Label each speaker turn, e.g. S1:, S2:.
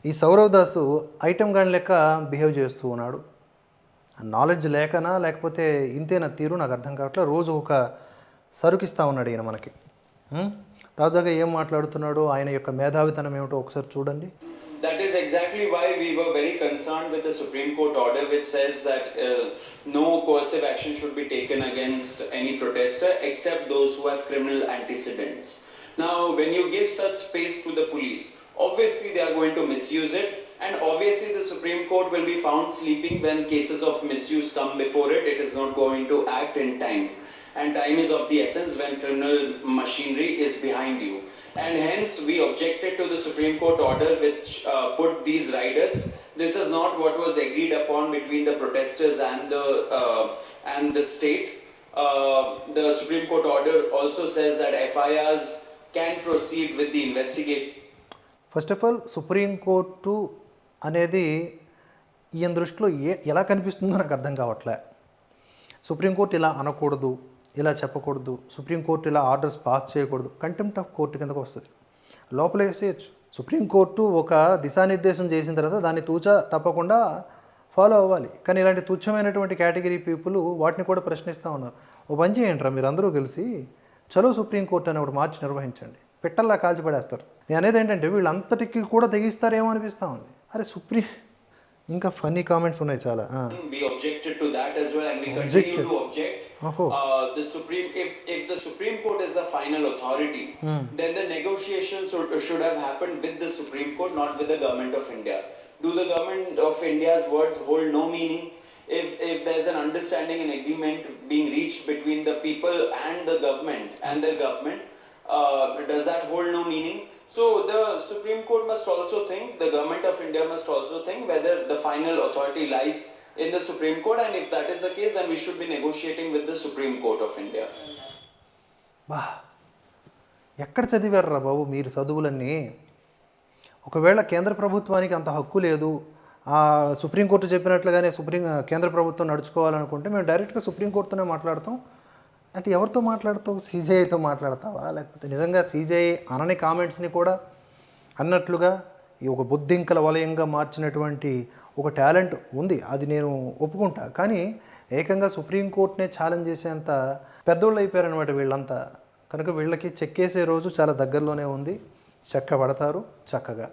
S1: ఈ సౌరవ్ దాసు ఐటెం గాని లెక్క బిహేవ్ చేస్తూ ఉన్నాడు. నాలెడ్జ్ లేకనా లేకపోతే ఇంతేనా తీరు నాకు అర్థం కావట్లేదు. రోజు ఒక సరుకిస్తా ఉన్నాడు ఈయన మనకి. తాజాగా ఏం మాట్లాడుతున్నాడో ఆయన యొక్క మేధావితనం ఏమిటో ఒకసారి చూడండి.
S2: That is exactly why we were very concerned with the Supreme Court order which says that no coercive action should be taken against any protester except those who have criminal antecedents. Now, when you give such space to the police, obviously they are going to misuse it, and obviously the Supreme Court will be found sleeping when cases of misuse come before it. It is not going to act in time, and time is of the essence when criminal machinery is behind you. And hence we objected to the Supreme Court order which put these riders. This is not what was agreed upon between the protesters and the state. The Supreme Court order also says that FIRs can proceed with the investigation.
S1: First of all supreme court అనేది ఈయన దృష్టిలో ఎలా కనిపిస్తుందో నాకు అర్థం కావట్లే. Supreme court ఇలా అనకూడదు, ఇలా చెప్పకూడదు, సుప్రీంకోర్టు ఇలా ఆర్డర్స్ పాస్ చేయకూడదు, కంటెంప్ట్ ఆఫ్ కోర్టు కిందకు వస్తుంది, లోపల వేసేయచ్చు. సుప్రీంకోర్టు ఒక దిశానిర్దేశం చేసిన తర్వాత దాన్ని తూచా తప్పకుండా ఫాలో అవ్వాలి. కానీ ఇలాంటి తుచ్చమైనటువంటి కేటగిరీ పీపుల్ వాటిని కూడా ప్రశ్నిస్తూ ఉన్నారు. ఓ పని చేయండి రా, మీరు అందరూ కలిసి చలో సుప్రీంకోర్టు అనే ఒకటి మార్చి నిర్వహించండి, పెట్టల్లా కాల్చిపడేస్తారు. నేను అనేది ఏంటంటే వీళ్ళంతటికి కూడా తెగిస్తారేమో అనిపిస్తూ ఉంది. అరే ఇంకా ఫన్నీ కామెంట్స్ ఉన్నాయి చాలా.
S2: We objected to that as well, and we continue to object. The Supreme, if the Supreme Court is the final authority, then the negotiations should have happened with the Supreme Court, not with the government of India. Do the government of India's words hold no meaning? If there's an understanding and agreement being reached between the people and the government and their government, does that hold no meaning? So the Supreme Court must also think, the government of India must also think whether the final authority lies in the Supreme Court, and if that is the case, then we should be negotiating with the Supreme Court of India.
S1: ఎక్కడ చదివారా బాబు మీరు చదువులన్నీ? ఒకవేళ కేంద్ర ప్రభుత్వానికి అంత హక్కు లేదు, supreme court చెప్పినట్లుగానే కేంద్ర ప్రభుత్వం నడుచుకోవాలనుకుంటే మేము డైరెక్ట్గా సుప్రీంకోర్టుతోనే మాట్లాడతాం అంటే ఎవరితో మాట్లాడతావు? సీజేఐతో మాట్లాడతావా? లేకపోతే నిజంగా సీజేఐ అనని కామెంట్స్ని కూడా అన్నట్లుగా ఈ ఒక బొద్దింకల వలయంగా మార్చినటువంటి ఒక టాలెంట్ ఉంది, అది నేను ఒప్పుకుంటా. కానీ ఏకంగా సుప్రీంకోర్టునే ఛాలెంజ్ చేసేంత పెద్దోళ్ళు అయిపోయారనమాట వీళ్ళంతా. కనుక వీళ్ళకి చెక్కేసే రోజు చాలా దగ్గరలోనే ఉంది. చెక్క పడతారు చక్కగా.